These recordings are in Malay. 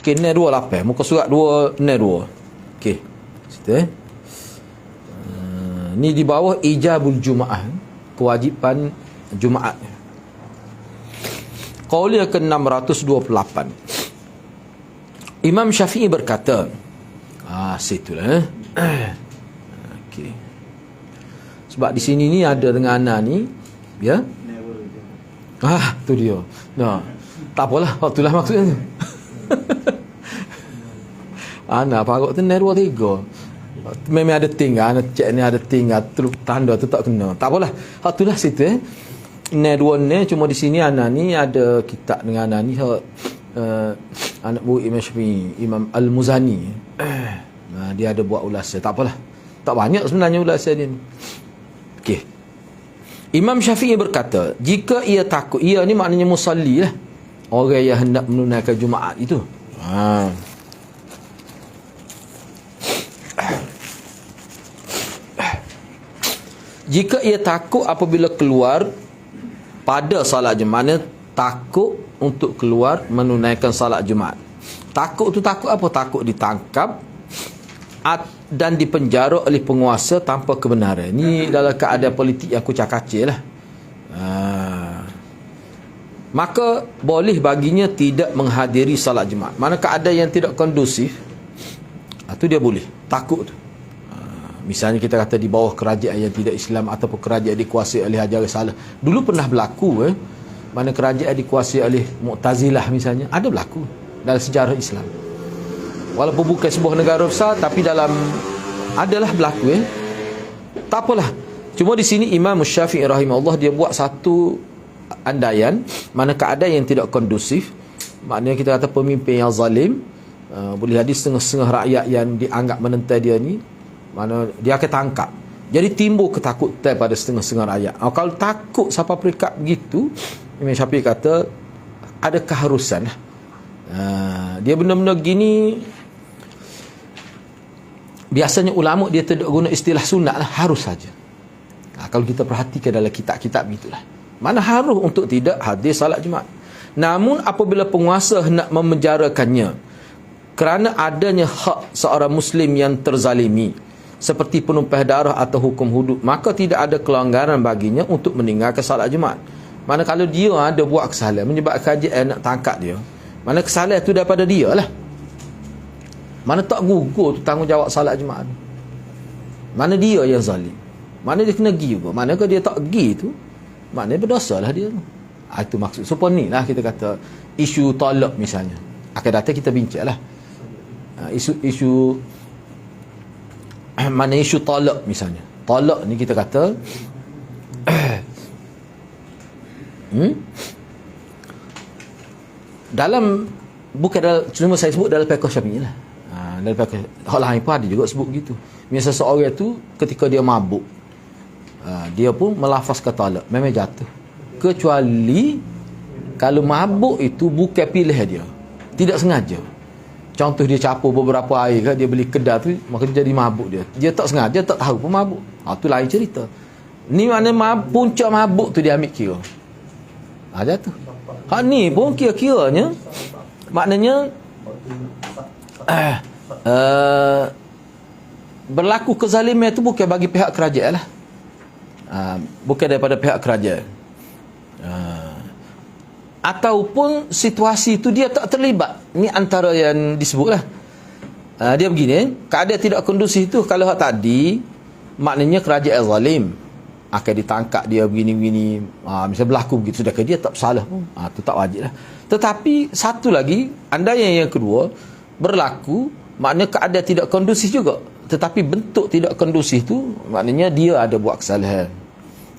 Okey, ni 28. Muka surat 2 ni 2. Okey. Situ ni di bawah ijabul Jumaah, kewajipan Jumaat. Qaul yang ke-628. Imam Syafi'i berkata, situlah okey. Sebab di sini ni ada dengan ana ni, ya. Tu dia. Nah, tak apalah, itulah maksudnya tu. Ana parok tu nerwa 3. Memang ada tinggal, ana cek ni ada tinggal, tanda tu tak kena. Tak apalah. Itulah situ Nerwa ni cuma di sini ana ni ada kitab dengan ana ni anak buah Imam Syafi'i, Imam Al-Muzani. Dia ada buat ulasan. Tak apalah. Tak banyak sebenarnya ulasan dia ni. Okey. Imam Syafi'i berkata, jika ia takut, ia ni maknanya musalli lah. Orang yang hendak menunaikan Jumaat itu. Jika ia takut apabila keluar pada salat Jumaat, mana takut untuk keluar menunaikan salat Jumaat. Takut tu takut apa? Takut ditangkap dan dipenjara oleh penguasa tanpa kebenaran. Ni dalam keadaan politik yang kucak-kacir lah. Maka boleh baginya tidak menghadiri salat Jumaat. Mana keadaan yang tidak kondusif, tu dia boleh. Takut tu. Misalnya kita kata di bawah kerajaan yang tidak Islam ataupun kerajaan dikuasai oleh ajaran salah. Dulu pernah berlaku mana kerajaan dikuasai oleh Mu'tazilah misalnya, ada berlaku dalam sejarah Islam. Walaupun bukan sebuah negara besar, tapi dalam adalah berlaku. Tak apalah. Cuma di sini Imam Syafi'i rahimahullah dia buat satu andaian mana keadaan yang tidak kondusif, maknanya kita kata pemimpin yang zalim, boleh jadi setengah-setengah rakyat yang dianggap menentai dia ni, mana dia akan tangkap. Jadi timbul ketakutan pada setengah-setengah rakyat. Kalau takut sampai peringkat begitu, Imam Syafi'i kata ada keharusan. Dia benda-benda gini biasanya ulama dia tidak guna istilah sunat lah, harus saja. Kalau kita perhatikan dalam kitab-kitab begitulah, mana harus untuk tidak hadir salat Jumaat. Namun apabila penguasa hendak memenjarakannya kerana adanya hak seorang Muslim yang terzalimi, seperti penumpah darah atau hukum hudud, maka tidak ada kelonggaran baginya untuk meninggalkan salat Jumaat. Mana kalau dia ada buat kesalahan menyebabkan kerajaan nak tangkap dia, mana kesalahan itu daripada dia lah. Mana tak gugur tu tanggungjawab salat Jumaat. Mana dia yang zalim, mana dia kena pergi juga. Mana kalau dia tak pergi tu, maknanya berdosa lah dia tu. Itu maksud. Supaya ni lah kita kata isu talak misalnya, akan datang kita bincang lah. Isu mana isu talak misalnya. Talak ni kita kata dalam, bukan dalam, cuma saya sebut dalam fiqh Syafi'i lah. Dalam fiqh hal lain pun ada juga sebut begitu. Misalnya seorang tu ketika dia mabuk, dia pun melafazkan talak, memang jatuh. Kecuali kalau mabuk itu bukan pilihan dia, tidak sengaja. Contoh dia capur beberapa air ke, dia beli kedai tu, maka dia jadi mabuk dia. Dia tak sengaja, tak tahu pun mabuk. Tu lain cerita. Ni mana puncak mabuk tu dia ambil kira. Jatuh. Ni pun kira-kiranya maknanya berlaku kezaliman itu bukan bagi pihak kerajaan lah. Bukan daripada pihak kerajaan. Ataupun situasi itu dia tak terlibat. Ini antara yang disebutlah. Dia begini, keadaan tidak kondusif itu kalau hak tadi maknanya kerajaan zalim, akan ditangkap dia begini-begini, misalnya berlaku begitu, sedangkan dia tak bersalah pun, itu tak wajib lah. Tetapi satu lagi, andaian yang kedua berlaku maknanya keadaan tidak kondusif juga, tetapi bentuk tidak kondusif tu maknanya dia ada buat kesalahan,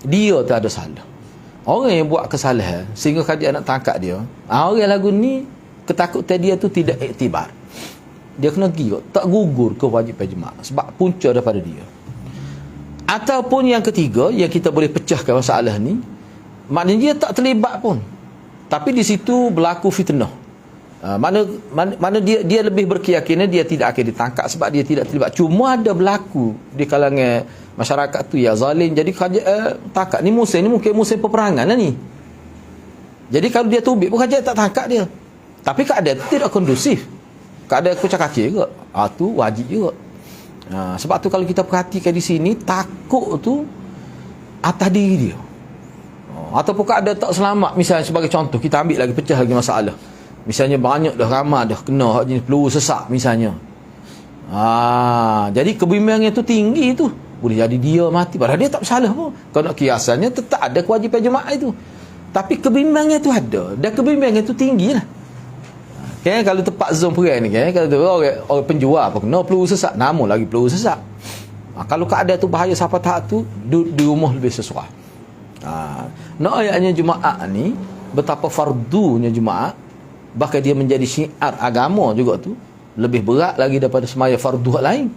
dia tak ada salah. Orang yang buat kesalahan sehingga kerajaan nak tangkap dia, orang lagu ni ketakutan dia tu tidak iktibar, dia kena pergi, tak gugur kewajipan jemaah sebab punca daripada dia. Ataupun yang ketiga yang kita boleh pecahkan masalah ni, maknanya dia tak terlibat pun, tapi di situ berlaku fitnah. Mana dia lebih berkeyakinan dia tidak akan ditangkap sebab dia tidak terlibat. Cuma ada berlaku di kalangan masyarakat tu ya zalim, jadi kerajaan tangkap. Ni musim ni mungkin musim peperangan lah ni. Jadi kalau dia tubik pun kerajaan tak tangkap dia. Tapi keadaan tidak kondusif. keadaan kucak kaki juga. Tu wajib juga. Sebab tu kalau kita perhatikan di sini, takut tu atas diri dia. Ataupun keadaan tak selamat, misalnya sebagai contoh, kita ambil lagi, pecah lagi masalah. Misalnya banyak dah, ramai dah kena jenis peluru sesak misalnya. Jadi kebimbangan itu tinggi tu. Boleh jadi dia mati, padahal dia tak bersalah pun. Kalau nak kiasannya, tetap ada kewajipan jemaah itu. Tapi kebimbangan itu ada. Dan kebimbangan itu tinggi lah. Kalau tempat zon perang ni, kalau tu orang penjual apa kena peluru sesak, namun lagi peluru sesak. Kalau keadaan tu bahaya sampai tahap tu, di rumah lebih sesuai. Nak ayatnya Jumaat ni, betapa fardunya Jumaat, bahkan dia menjadi syiar agama juga tu, lebih berat lagi daripada semaya fardu lain.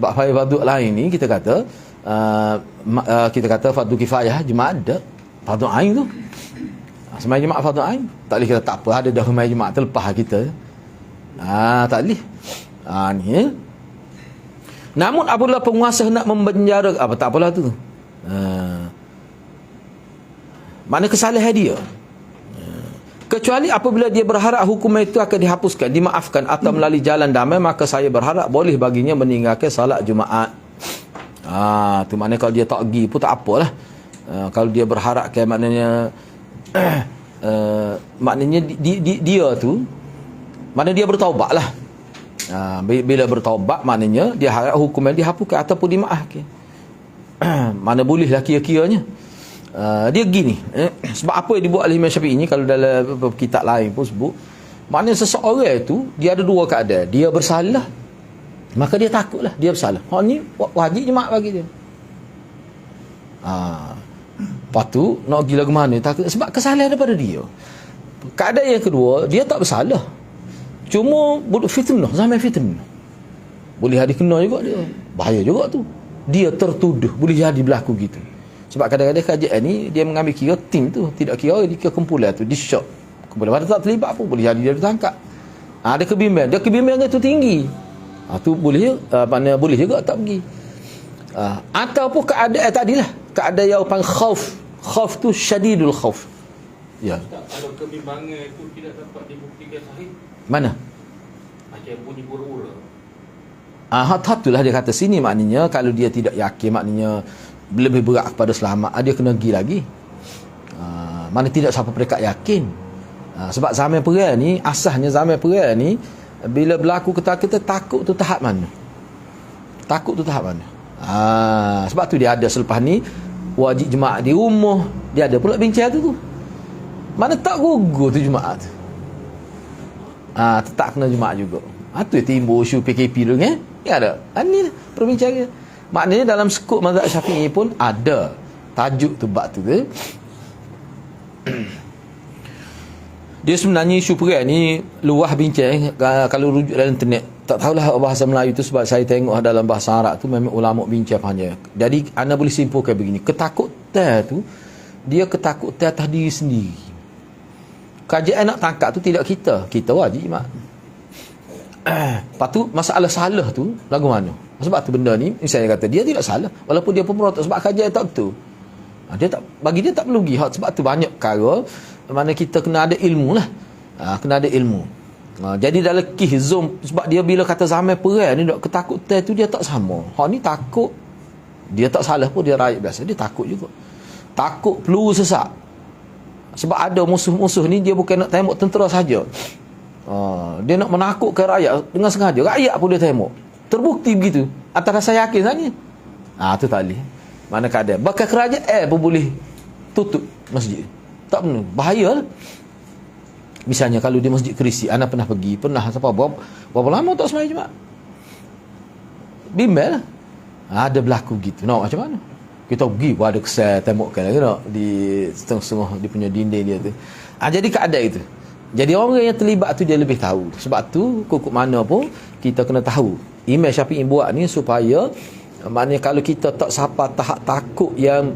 Sebab semaya fardu lain ni kita kata fardu kifayah, Jumaat ada fardu ain tu. Semaya Jumaat fardu ain, tak boleh kita tak apa, ada dah semaya Jumaat terlepas kita. Tak boleh. Ni. Namun apabila penguasa nak membenjara tak apalah tu. Mana kesalahan dia? Kecuali apabila dia berharap hukuman itu akan dihapuskan, dimaafkan atau melalui jalan damai, maka saya berharap boleh baginya meninggalkan salat Jumaat. Tu maknanya kalau dia tak pergi pun tak apalah. Kalau dia berharap maknanya maknanya dia tu, maknanya dia bertaubat lah. Bila bertaubat, maknanya dia harap hukuman dihapuskan ataupun dimaafkan. Mana bolehlah kira-kiranya. Dia gini, sebab apa yang dibuat oleh Imam Syafi'i ni, kalau dalam kitab lain pun sebut, maknanya seseorang itu dia ada dua keadaan. Dia bersalah, maka dia takutlah dia bersalah. Ni wajib jemaah bagi dia. Lepas tu nak pergi lagu mana, takut sebab kesalahan daripada dia. Keadaan yang kedua, dia tak bersalah, cuma fitnah, zaman fitnah, boleh ada kena juga dia, bahaya juga tu. Dia tertuduh, boleh jadi berlaku gitu. Sebab kadang-kadang kajian ni dia mengambil kira tim tu, tidak kira dia kumpulan tu, di shop kumpulan pada tak terlibat pun, boleh jadi dia ditangkap. Ada kebimbangan, dia kebimbangan tu tinggi. Tu boleh mana boleh juga tak pergi. Ataupun keadaan tadilah, keadaan yang panggil khauf tu syadidul khauf. Ya. Ustaz, kalau kebimbangan itu tidak dapat dibuktikan sahih, mana? macam bunyi pura-pura. Itulah dia kata sini, maknanya kalau dia tidak yakin, maknanya lebih berat kepada selamat, dia kena pergi lagi. Mana tidak sampai mereka yakin. Sebab zaman perang ni, asasnya zaman perang ni, bila berlaku ketakutan, takut tu tahap mana? Takut tu tahap mana? Sebab tu dia ada selepas ni wajib jemaah di rumah, dia ada pula bincang tu. Mana tak gugur tu jemaah tu. Tetap kena jemaah juga. Tu timbul isu PKP tu kan? Ya ada. Ni perbincangan. Maknanya dalam skop mazhab Syafi'i pun ada tajuk tu bab tu ke. Dia sebenarnya isu perang ni luah bincang kalau rujuk dalam internet. Tak tahulah bahasa Melayu tu, sebab saya tengok dalam bahasa Arab tu memang ulama bincang panjang. Jadi anda boleh simpulkan begini, ketakutan tu dia ketakutan atas diri sendiri. Kajian nak tangkap tu tidak kita wajib mak. Lepas tu masalah salah tu lagu mana? Sebab tu benda ni misalnya kata dia tidak salah walaupun dia pemberontak, sebab kajian tak betul. Dia tak, bagi dia tak perlu pergi. Sebab tu banyak perkara mana kita kena ada ilmu lah. Kena ada ilmu. Jadi dalam kihzum, sebab dia bila kata zaman perang ni ketakutan tu dia tak sama. Ni takut, dia tak salah pun, dia rakyat biasa, dia takut juga. Takut peluru sesak. Sebab ada musuh-musuh ni dia bukan nak tembak tentera saja. Dia nak menakutkan rakyat dengan sengaja. Rakyat pun dia tembak. Terbukti begitu. Atas rasa yakin saja. Tu tak boleh. Mana keadaan. Bahkan kerajaan pun boleh tutup masjid. Tak benar. Bahaya lah. Misalnya kalau di Masjid Kerisi, anda pernah pergi, berapa lama tak sembahyang Jumaat? Bimbang lah. Ada berlaku gitu. Nak macam mana? Kita pergi pun ada kesal, tembokkan lagi nak di setengah-setengah dia punya dinding dia tu. Jadi keadaan itu. Jadi orang yang terlibat tu dia lebih tahu. Sebab tu kukuk mana pun kita kena tahu. Imam Syafi'i buat ni supaya maknanya kalau kita tak sampai tahap takut yang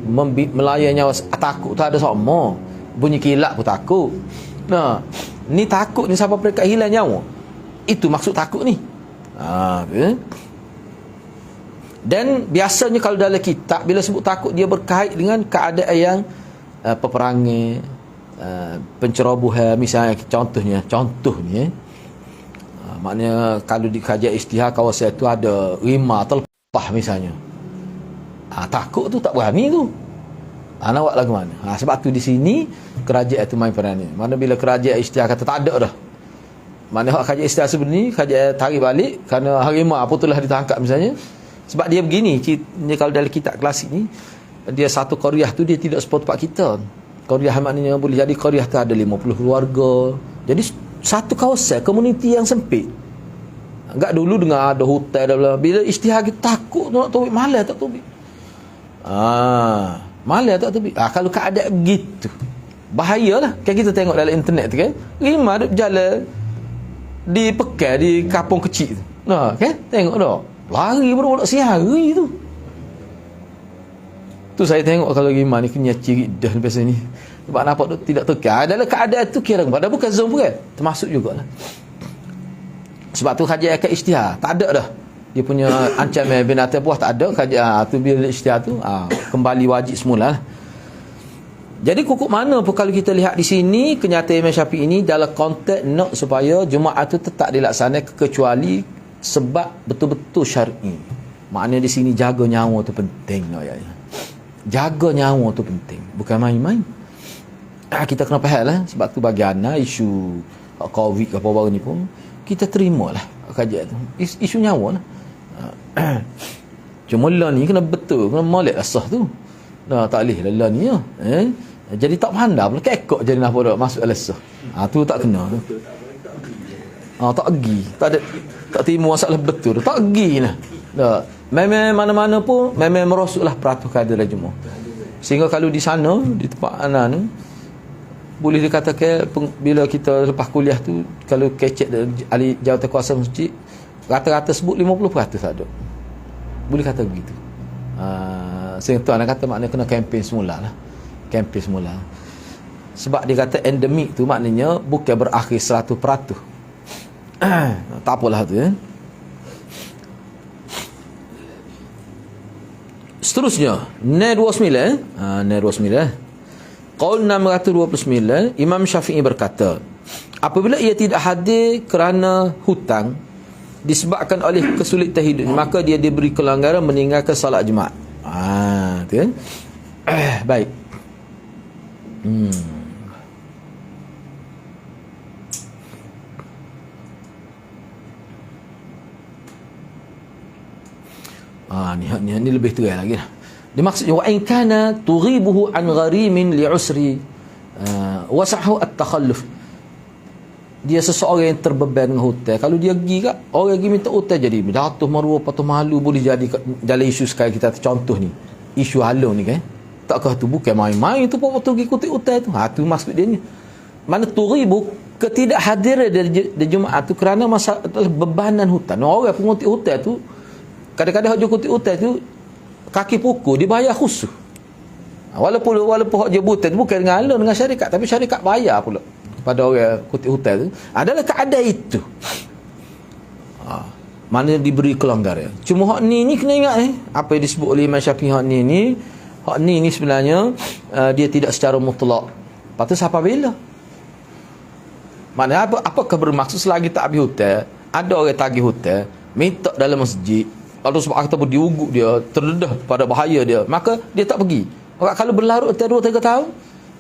melayan nyawa, takut tu ada sama. Bunyi kilat pun takut. Ni takut ni sampai mereka hilang nyawa. Itu maksud takut ni. Dan biasanya kalau dalam kitab bila sebut takut, dia berkait dengan keadaan yang peperangan, pencerobohan, misalnya contohnya maknanya kalau di kerajaan Isytihad kawasan itu ada rima terlepas misalnya. Takut tu tak berani tu. Nak buat lagu mana? Sebab tu di sini kerajaan itu main peranan. Mana bila kerajaan Isytihad kata tak ada dah. Mana hak kerajaan Isytihad sebenarnya kerajaan tarik balik kerana harimau apa telah ditangkap misalnya. Sebab dia begini, kalau dalam kitab klasik ni dia satu qaryah tu dia tidak seperti kita. Qaryah maknanya boleh jadi qaryah tu ada 50 keluarga. Jadi satu kawasan komuniti yang sempit. Enggak dulu dengar ada hutan dah. Bila Isytihad kita takut nak tobik malas tak tobik. Malas tak tobik. Kalau keadaan begitu bahayalah. Kan kita tengok dalam internet tu kan. Rimau duk berjalan di pekan di kampung kecil tu. Kan? Tengok dah. Lari baru nak sehari tu. Tu saya tengok kalau rimau ni kena ciri dah biasa ni. Sebab nampak tu tidak tekan. Dalam keadaan tu kira dah bukan zon pun kan. Termasuk jugalah. Sebab tu kajian akad Isytihad tak ada dah. Dia punya ancaman binatang buah tak ada. Kajian tu bila Isytihad tu kembali wajib semula lah. Jadi kukuk mana pun kalau kita lihat di sini kenyataan Imam Syafi'i ini dalam konteks nak supaya Jumaat tu tetap dilaksanakan kecuali sebab betul-betul syar'i. Maknanya di sini jaga nyawa tu penting ayatnya. Jaga nyawa tu penting, bukan main-main. Kita kena faham lah. Sebab tu bagi anak isu COVID apa baru ni pun kita terima lah kajian tu. Isu nyawa lah. Cuma lah ni kena betul, kena molek asah tu. Tak boleh lah ni ya. Jadi tak pandai pula kekok jadi nak pada masuk alasah. Tu tak kena tu. Tak pergi. Tak terima masalah betul. Tak pergi lah. Memang mana-mana pun memang merosuklah peraturan kaedah Jumaat. Sehingga kalau di sana di tempat anak ni boleh dikatakan bila kita lepas kuliah tu kalau kecek ahli jawatan kuasa masjid rata-rata sebut 50% ada. Boleh kata begitu. Sehingga tu anak kata maknanya kena kempen semula lah. Kempen semula. Sebab dia kata endemik tu maknanya bukan berakhir 100%. Tak apalah tu ya. Seterusnya, 929 Qaul 629 Imam Syafi'i berkata, apabila ia tidak hadir kerana hutang disebabkan oleh kesulitan hidup, maka dia diberi kelanggaran meninggalkan solat Jumaat. Tu kan. Baik. Ni lebih terang lagi lah. Dia maksudnya wa in kana tughibuhu an gharimin li'usri wasahu at-takhalluf. Dia seseorang yang terbeban dengan hutang. Kalau dia pergi kat orang pergi minta hutang jadi jatuh maruah patut malu boleh jadi dalam isu sekarang kita contoh ni. Isu halal ni kan. Takkah tu bukan main-main tu pun betul ikuti hutang tu. Tu maksud dia ni. Mana tughibu ketidakhadiran dari Jumaat tu kerana masalah bebanan hutang. Orang penguti hutang tu kadang-kadang hak jukuti hutang tu kaki pukul dibayar khusus. Walaupun hak jemputan bukan dengan alun dengan syarikat tapi syarikat bayar pula kepada orang kuti hutang tu adalah keadaan itu. Mana diberi kelonggaran. Cuma hak ni kena ingat apa yang disebut oleh Imam Syafi'i hak ni sebenarnya dia tidak secara mutlak. Patut siapa bila? Mana apakah bermaksud selagi tak habis hutang, ada orang tagih hutang, minta dalam masjid atau sebab kata diugut dia terdedah pada bahaya dia, maka dia tak pergi. Orang kalau berlarut 2-3 tahun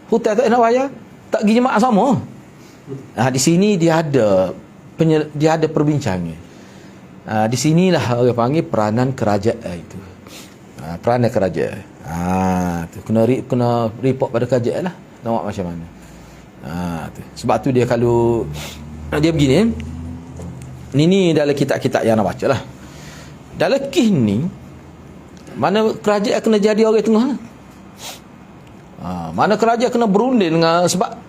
hutang tak nak bayar, tak pergi jemaah sama. Di sini dia ada perbincangan. Di sinilah orang panggil peranan kerajaan itu. Peranan kerajaan. Tu kena report pada kerajaan lah. Nak buat macam mana. Tu. Sebab tu dia kalau dia begini ni dalam kitab-kitab yang nak baca lah. Dalam kes ni mana kerajaan kena jadi orang tengah lah. Mana kerajaan kena berunding dengan sebab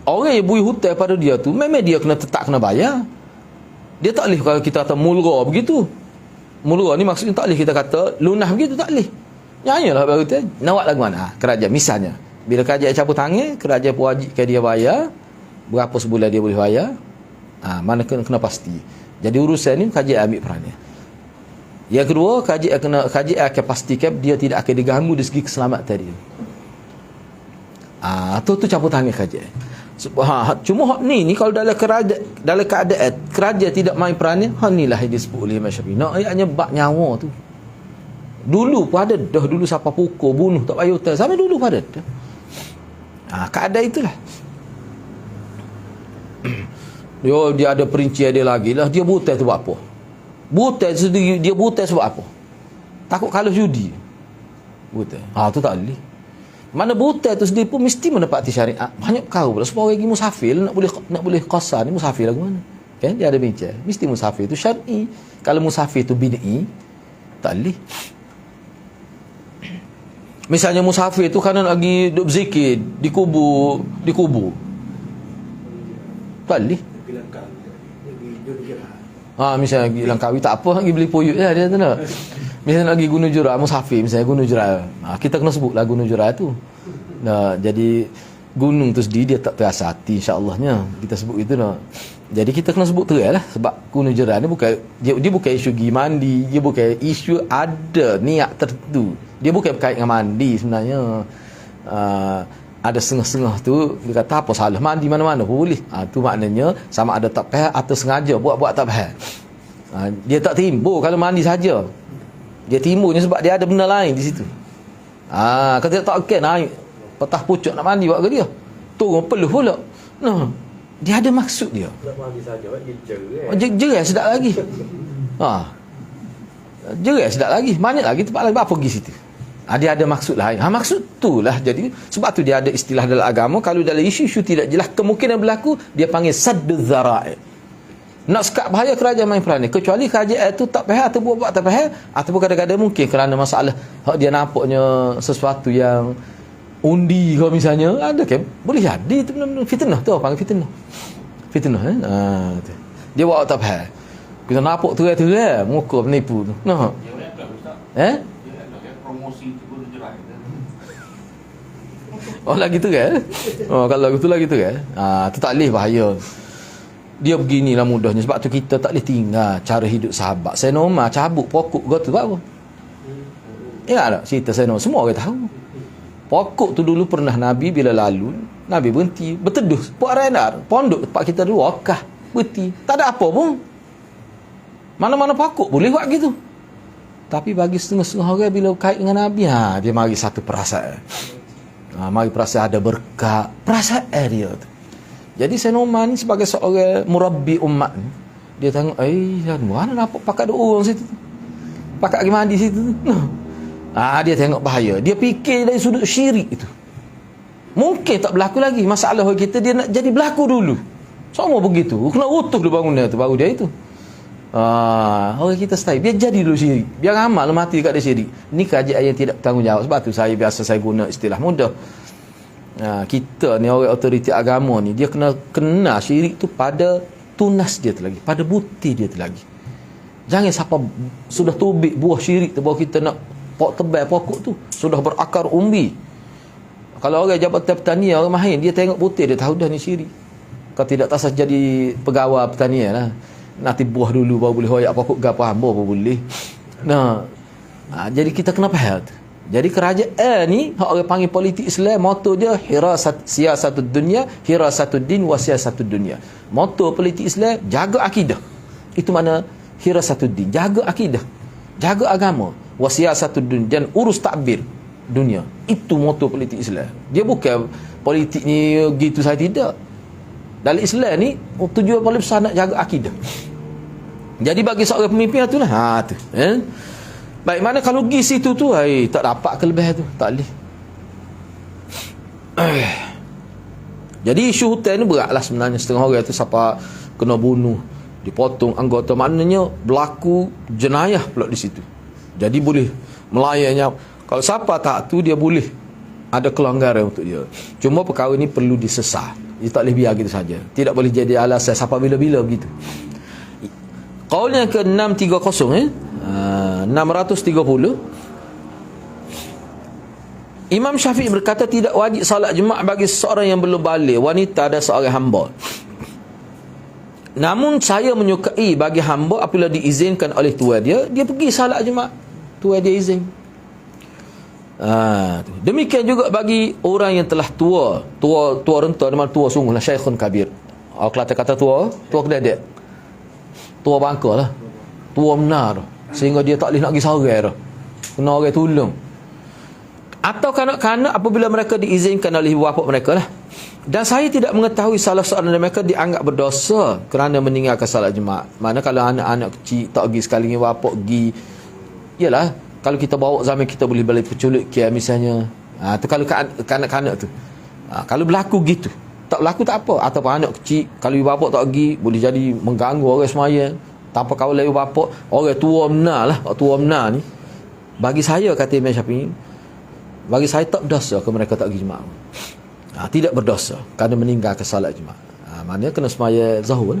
orang yang bui hutang pada dia tu memang dia kena tetap kena bayar. Dia tak boleh kalau kita kata mulra begitu. Mulra ni maksudnya tak boleh kita kata lunah begitu, tak boleh. Nyanyalah baru tu. Nak buat lagu mana? Kerajaan misalnya bila kerajaan cabut tangan, kerajaan pun wajibkan dia bayar. Berapa sebulan dia boleh bayar? Mana kena pasti. Jadi urusan ni kerajaan ambil perannya. Yang kedua, kerajaan akan pastikan dia tidak akan diganggu dari segi keselamatan dia. Tu campur tangan kerajaan. Cuma hak ni kalau dalam keadaan keraja tidak main perannya, hak inilah yang disebut oleh Imam Syafi'i. Nak ayatnya bak nyawa tu. Dulu pun ada dah, dulu siapa pukul, bunuh tak payah hotel. Sampai dulu pun ada dah. Keadaan itulah. Dia ada perincian dia lagi lah. Dia butai tu buat apa? Butai sendiri, dia butai sebab apa? Takut kalah judi. Butai. Tu tak boleh. Mana butai tu sendiri pun mesti menepati syariat. Banyak kau pula. Supaya orang pergi musafir nak boleh qasar ni, musafir lagu mana? Kan? Dia ada bincang. Mesti musafir tu syar'i. Kalau musafir tu bid'i, tak boleh. Misalnya musafir tu kerana lagi duduk berzikir di kubur. Tak boleh. Misalnya pergi Langkawi tak apa, pergi beli puyut je dia tu nak. Misalnya lagi Gunung Jurah, musafir misalnya Gunung Jurah. Kita kena sebutlah Gunung Jurah tu. Jadi gunung tu sendiri dia tak terasa hati insya-Allahnya. Kita sebut itu nak. Jadi kita kena sebut terang lah, sebab Gunung Jurah ni bukan dia bukan isu pergi mandi, dia bukan isu ada niat tertentu. Dia bukan berkait dengan mandi sebenarnya. Ada setengah-setengah tu dia kata apa salah mandi mana-mana pun boleh. Tu maknanya sama ada tak faham atau sengaja buat tak faham. Dia tak timbul kalau mandi saja. Dia timbulnya sebab dia ada benda lain di situ. Kalau dia tak okey naik petah pucuk nak mandi buat ke dia. Turun peluh pula. Dia ada maksud dia. Tak mandi saja dia jerai sedap lagi. Jerai sedap lagi. Banyak lagi tempat lain apa pergi situ. Dia ada maksud lain. Maksud tu lah. Jadi sebab tu dia ada istilah dalam agama, kalau dalam isu-isu tidak jelas kemungkinan berlaku, dia panggil sadduz zara'i. Nak sekat bahaya kerajaan main peranan, kecuali kerajaan itu tak faham atau buat tak faham, ataupun kadang-kadang mungkin kerana masalah dia nampaknya sesuatu yang undi ke misalnya, ada kan boleh jadi tu benar-benar fitnah tu, panggil fitnah tu. Dia buat tak faham, kita nampak terang-terang muka penipu tu. Promosi tu pun jerai. Lagi tu kan? Kalau gitu lagi tu kan? Tu tak boleh, bahaya. Dia beginilah mudahnya. Sebab tu kita tak boleh tinggal cara hidup sahabat. Sayyidina cabut pokok tu buat apa? Ingat tak cerita Sayyidina? Semua orang tahu. Pokok tu dulu pernah Nabi bila lalu, Nabi berhenti, berteduh. Puak Rainar, pondok tempat kita dulu, wakah, berhenti. Tak ada apa pun. Mana-mana pokok boleh buat gitu. Tapi bagi setengah-setengah orang bila kait dengan Nabi, dia mari satu perasaan. Mari perasaan ada berkat. Perasaan dia tu. Jadi Sayyidina ni sebagai seorang murabbi umat ni, dia tengok, mana nampak pakat ada orang situ. Pakat pergi mandi situ. Dia tengok bahaya. Dia fikir dari sudut syirik itu. Mungkin tak berlaku lagi. Masalah kita, dia nak jadi berlaku dulu. Semua begitu. Kena utuh dulu bangunan tu, baru dia itu. Orang kita stay, biar jadi dulu syirik, biar amal mati kat dia syirik. Ni kerajaan yang tidak bertanggungjawab. Sebab tu saya guna istilah mudah. Kita ni orang otoriti agama ni, dia kena syirik tu pada tunas dia tu lagi, pada buti dia tu lagi. Jangan siapa sudah tubik buah syirik tu, bawa kita nak tebal pokok tu, sudah berakar umbi. Kalau orang jabatan pertanian, orang mahir, dia tengok putih, dia tahu dah ni syirik. Kalau tidak tak jadi pegawai pertanian lah, nanti buah dulu baru boleh hoyak pokok gapa hamba baru boleh. Jadi kita kena faham tu. Jadi kerajaan ni orang panggil politik Islam, moto dia siasatud dunya, hirasatud din wa siasatud dunya. Moto politik Islam, jaga akidah. Itu mana hirasatud din, jaga akidah, jaga agama, wa siasatud dunya, dan urus takbir dunia. Itu moto politik Islam. Dia bukan politik ni gitu saya tidak. Dalam Islam ni tujuan paling besar nak jaga akidah. Jadi bagi seorang pemimpin itulah tu. Baik, mana kalau pergi situ tu tak dapat kelebihan tu, tak boleh. Jadi isu hutan ni beratlah sebenarnya. Setengah orang tu siapa kena bunuh, dipotong anggota, maknanya berlaku jenayah pula di situ. Jadi boleh melayannya. Kalau siapa tak tu, dia boleh ada kelanggaran untuk dia. Cuma perkara ni perlu disesah. Dia tak boleh biar gitu saja. Tidak boleh jadi alasan siapa bila-bila begitu. Qaul yang ke-630 630, Imam Syafi'i berkata tidak wajib salat Jumaat bagi seseorang yang belum balik, wanita dan seorang hamba. Namun saya menyukai bagi hamba apabila diizinkan oleh tuan dia pergi salat Jumaat. Tuan dia izin. Demikian juga bagi orang yang telah tua renta, memang tua sungguh lah, syekhun kabir. Kalau Kelantan kata tua kedek, tua bangka lah, tua benar, sehingga dia tak boleh nak pergi sarai dah, kena orang tolong. Atau kanak-kanak apabila mereka diizinkan oleh ibu bapa mereka lah. Dan saya tidak mengetahui salah seorang dari mereka dianggap berdosa kerana meninggalkan salat jemaah. Mana kalau anak-anak kecil tak pergi sekali dengan bapa pergi, yalah, kalau kita bawa zaman kita boleh balik penculik kia misalnya. Tu kalau kanak-kanak tu. Kalau berlaku gitu, tak berlaku tak apa. Ataupun anak kecil, kalau ibu bapa tak pergi, boleh jadi mengganggu orang semaya tanpa kawalan ibu bapa. Orang tua benar lah, orang tua benar ni. Bagi saya, kata Imam Syafi'i, bagi saya tak berdosa kalau mereka tak pergi jemaah. Tidak berdosa kerana meninggalkan salat jemaah. Maknanya kena semaya zuhur.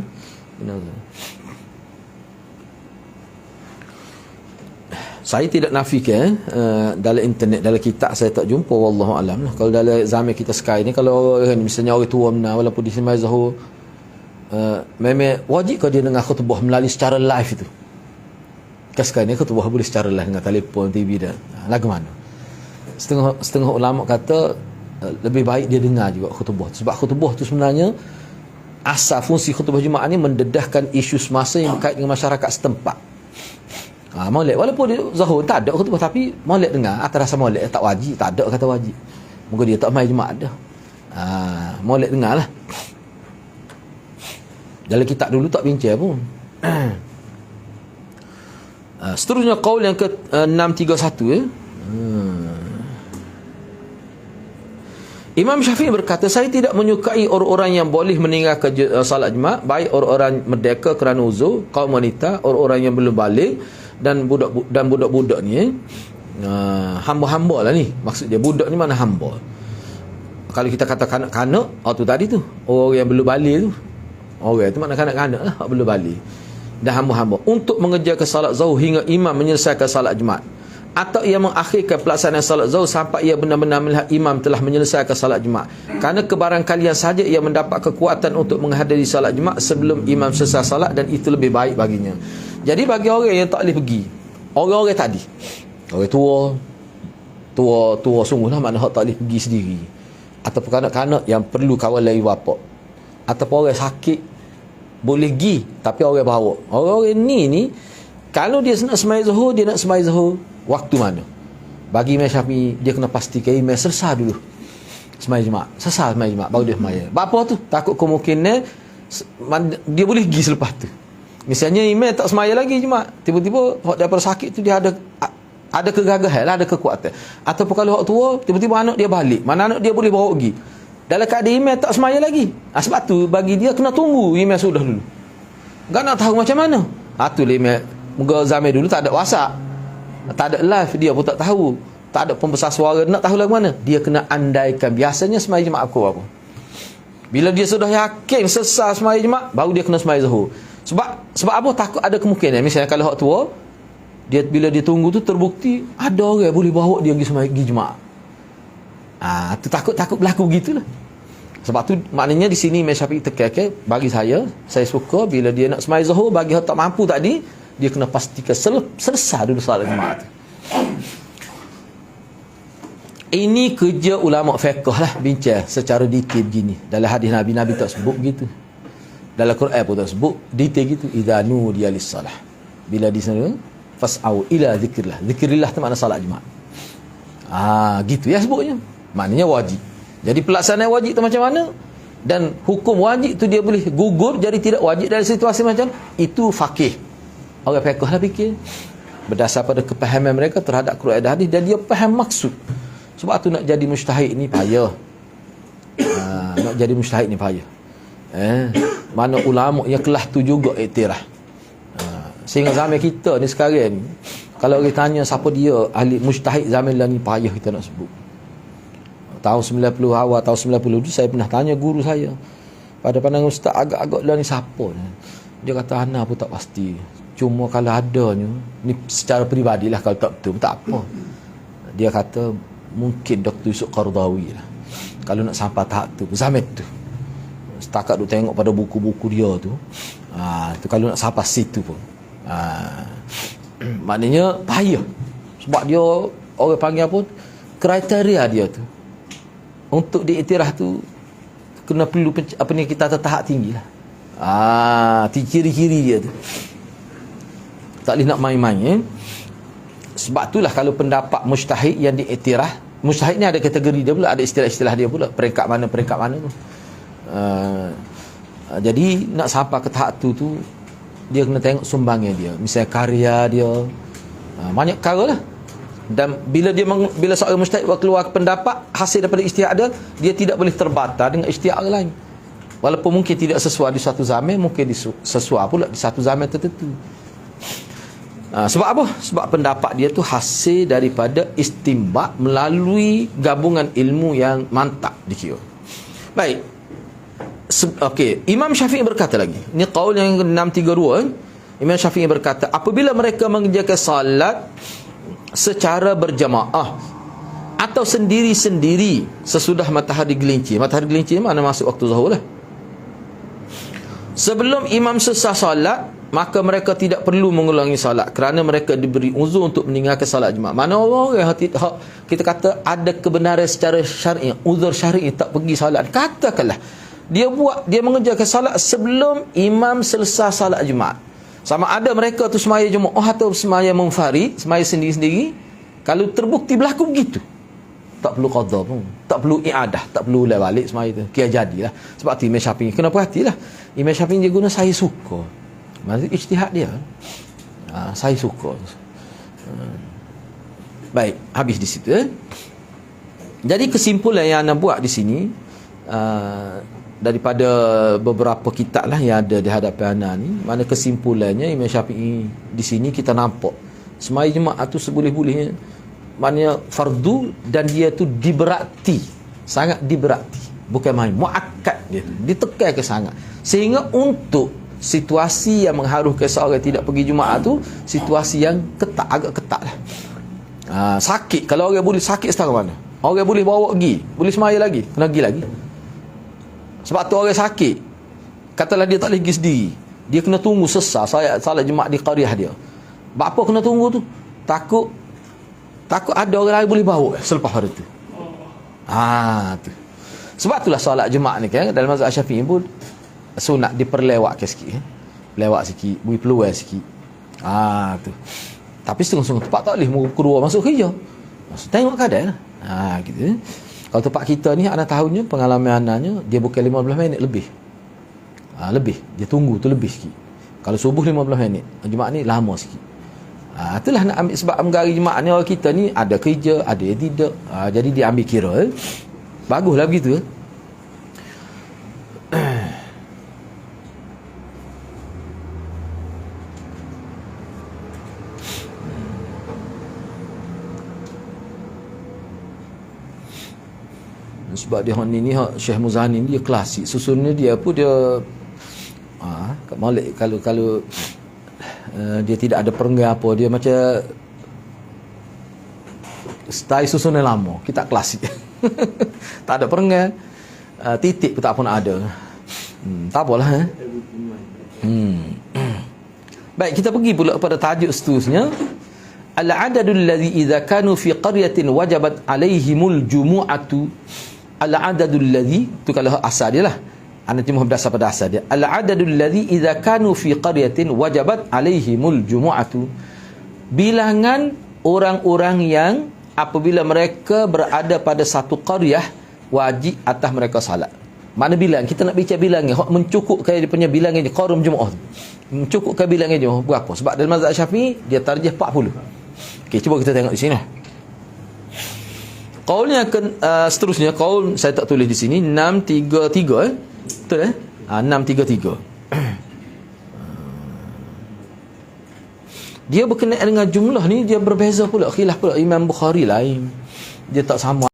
Saya tidak nafikan dalam internet, dalam kitab saya tak jumpa, wallahu alam lah. Kalau dalam zaman kita sekarang ni, kalau misalnya orang tua benar walaupun di semaya zuhur, memang wajib kau dia dengar khutbah melalui secara live itu. Sekarang ni khutbah boleh secara live dengan telefon, TV dan lagu mana. Setengah ulama kata lebih baik dia dengar juga khutbah. Sebab khutbah tu sebenarnya asal fungsi khutbah Jumaat ni mendedahkan isu semasa yang berkait dengan masyarakat setempat. Molek walaupun dia Zuhur tak ada khutbah, tapi molek dengar atas rasa molek, tak wajib, tak ada kata wajib. Moga dia tak mai Jumaat dah. Molek dengar lah. Dalam kitab dulu tak bincang pun. Seterusnya qaul yang ke-631 ya. Imam Syafi'i berkata, saya tidak menyukai orang-orang yang boleh meninggalkan salat jemaah, baik orang-orang merdeka kerana uzur, kaum wanita, orang-orang yang belum balik, dan budak-budak ni hamba-hamba lah ni. Maksud dia budak ni mana hamba. Kalau kita kata kanak-kanak, tu tadi tu orang yang belum balik tu, orang tu mana kanak-kanak lah, belum balik, dan hamba-hamba, untuk mengerjakan salat zuhur hingga imam menyelesaikan salat jemaah, atau ia mengakhirkan pelaksanaan salat zuhur sampai ia benar-benar melihat imam telah menyelesaikan salat jemaah, kerana kebarangkalian saja ia mendapat kekuatan untuk menghadiri salat jemaah sebelum imam selesai salat, dan itu lebih baik baginya. Jadi bagi orang yang tak boleh pergi, orang-orang tadi, orang tua sungguh lah, maknanya tak boleh pergi sendiri, ataupun kanak-kanak yang perlu kawalan ibu bapa, ataupun orang sakit boleh pergi tapi orang bawa. Orang-orang ni kalau dia nak sembahyang zuhur, dia nak sembahyang zuhur waktu mana? Bagi Imam Syafi'i, dia kena pastikan imam selesai dulu sembahyang jemaah, selesai sembahyang jemaah baru dia sembahyang. Apa tu? Takut kemungkinan dia boleh pergi selepas tu. Misalnya imam tak sembahyang lagi jemaah, tiba-tiba daripada sakit tu dia ada kegagahan lah, ada kekuatan. Ataupun kalau orang tua, tiba-tiba anak dia balik, mana anak dia boleh bawa pergi, dalam keadaan imam tak sembahyang lagi. Sebab tu bagi dia kena tunggu imam sudah dulu. Tak nak tahu macam mana. Tu imam, moga zaman dulu tak ada WhatsApp, tak ada live, dia pun tak tahu, tak ada pembesar suara, nak tahu lagu mana. Dia kena andaikan. Biasanya sembahyang jemaah aku apa, bila dia sudah yakin selesai sembahyang jemaah, baru dia kena sembahyang zuhur. Sebab apa? Takut ada kemungkinan misalnya kalau hak tua, dia bila dia tunggu tu terbukti ada orang boleh bawa dia pergi sembahyang jemaah. Tu takut berlaku gitulah. Sebab tu maknanya di sini Imam Syafi'i tekan, bagi saya suka bila dia nak sembahyang zuhur, bagi hak tak mampu tadi, dia kena pastikan selesai dulu salat jemaah tu. Ini kerja ulama fiqh lah, bincang secara detail begini. Dalam hadis Nabi tak sebut begitu, dalam Quran pun tak sebut detail gitu. Idza nudiya lis-salah, bila di sana fas'au ila zikrillah, zikrillah tu makna salat jemaah. Gitu ya sebutnya, maknanya wajib. Jadi pelaksanaan wajib tu macam mana, dan hukum wajib tu dia boleh gugur jadi tidak wajib dalam situasi macam itu. Faqih, orang fiqh lah fikir berdasar pada kepahaman mereka terhadap Quran dan hadis, dan dia faham maksud. Sebab tu nak jadi mujtahid ni payah. Nak jadi mujtahid ni payah. Mana ulama yang kelas tu juga iktiraf. Sehingga zaman kita ni sekarang ni, kalau kita tanya siapa dia ahli mujtahid zaman lah ni, payah kita nak sebut. Tahun 90 awal, tahun 90 tu saya pernah tanya guru saya, pada pandangan ustaz agak-agak lah ni siapa ni? Dia kata ana pun tak pasti, cuma kalau adanya ni secara peribadilah, kalau tak betul tak apa. Dia kata mungkin Dr. Yusuf Qardawi lah, kalau nak sampai tahap tu zaman tu. Setakat duk tengok pada buku-buku dia tu, tu kalau nak sampai situ pun, maknanya payah. Sebab dia orang panggil apa, kriteria dia tu untuk diiktiraf tu kena perlu apa ni, kita tahap tinggi lah. Ciri-ciri dia tu tak boleh nak main-main. Sebab itulah kalau pendapat mujtahid yang diiktiraf, mujtahid ni ada kategori dia pula, ada istilah-istilah dia pula, peringkat mana tu. Jadi nak sampai ke tahap tu dia kena tengok sumbangan dia, misalnya karya dia, banyak perkara lah. Dan bila seorang mujtahid keluar pendapat hasil daripada ijtihad dia tidak boleh terbatal dengan ijtihad orang lain. Walaupun mungkin tidak sesuai di satu zaman, mungkin sesuai pula di satu zaman tertentu. Sebab apa? Sebab pendapat dia tu hasil daripada istinbat melalui gabungan ilmu yang mantap dikira. Baik. Okey, Imam Syafi'i berkata lagi. Ini qaul yang 632. Imam Syafi'i berkata, apabila mereka mengerjakan salat secara berjamaah atau sendiri-sendiri sesudah matahari gelincir. Matahari gelincir mana masuk waktu zuhur lah. Sebelum imam selesai salat, maka mereka tidak perlu mengulangi salat kerana mereka diberi uzur untuk meninggalkan salat jemaah. Mana orang yang kita kata ada kebenaran secara syar'i, uzur syar'i tak pergi salat, katakanlah dia mengerjakan salat sebelum imam selesai salat jemaah. Sama ada mereka tu semaya jemaah atau semaya munfarid, semaya sendiri-sendiri, kalau terbukti berlaku begitu, tak perlu qadha pun, tak perlu i'adah, tak perlu ulang balik semaya tu, kira jadilah. Sebab tu Imam Syafi'i kena perhatilah. Imam Syafi'i dia guna saya suka. Maksud ijtihad dia. Saya suka. Baik, habis di situ. Jadi kesimpulan yang anda buat di sini daripada beberapa kitab lah yang ada di hadapan anda ni, mana kesimpulannya Imam Syafi'i di sini kita nampak semaya jemaah tu seboleh-bolehnya, maknanya fardu, dan dia tu diberati, sangat diberati, bukan main, muakkad dia tu, ditekankan sangat, sehingga untuk situasi yang mengharukan seorang tidak pergi Jumaat tu situasi yang ketat, agak ketat lah. Sakit, kalau orang boleh sakit setara mana, orang boleh bawa pergi, boleh semaya lagi, kena pergi lagi. Sebab tu orang sakit, katalah dia tak boleh pergi sendiri, dia kena tunggu sesah salat Jumaat di qaryah dia. Apa kena tunggu tu? Takut ada orang lain boleh bawa selepas hari tu. Tu. Sebab itulah solat Jumaat ni kan dalam mazhab Syafi'i pun sunat diperlewatkan sikit, lewat sikit, beri peluang sikit. Tu. Tapi setengah-setengah tempat tak boleh keluar masuk kerja. Tengok keadaan lah. Gitu. Kalau tempat kita ni anak tahunnya, pengalaman anaknya, dia bukan 15 minit lebih. Lebih. Dia tunggu tu lebih sikit. Kalau subuh 15 minit, Jumaat ni lama sikit. Itulah nak ambil, sebab menggari Jumaat ni orang kita ni ada kerja, ada yang tidak. Jadi dia ambil kira. Baguslah begitu. Sebab dia ni Syekh Muzani dia klasik, susunnya dia pun dia kat Malik, kalau dia tidak ada perenggan apa, dia macam style susunan lama, kita klasik. Tak ada perenggan, titik pun tak pun ada. Tak apalah. Baik, kita pergi pula kepada tajuk seterusnya. Al-adadul ladzi idza kanu fi qaryatin wajabat alaihimul jumu'atu. Al-adadul ladzi, tu kalau asal dia lah, anda cuma berdasar pada asal dia. Al-adadul ladzi idza kanu fi qaryatin wajabat alaihimul jumu'atu. Bilangan orang-orang yang apabila mereka berada pada satu qaryah, wajib atas mereka salat. Mana bilang? Kita nak bicara bilangnya, mencukupkan dia punya bilangnya qarum jumu'ah tu. Mencukupkan bilangnya jumu'ah berapa? Sebab dalam mazhab Syafi'i dia tarjih 40. Okey, cuba kita tengok di sini. Qaulnya seterusnya, qaul saya tak tulis di sini 633 betul 633. Dia berkenaan dengan jumlah ni dia berbeza pula, khilaf pula. Imam Bukhari lain, dia tak sama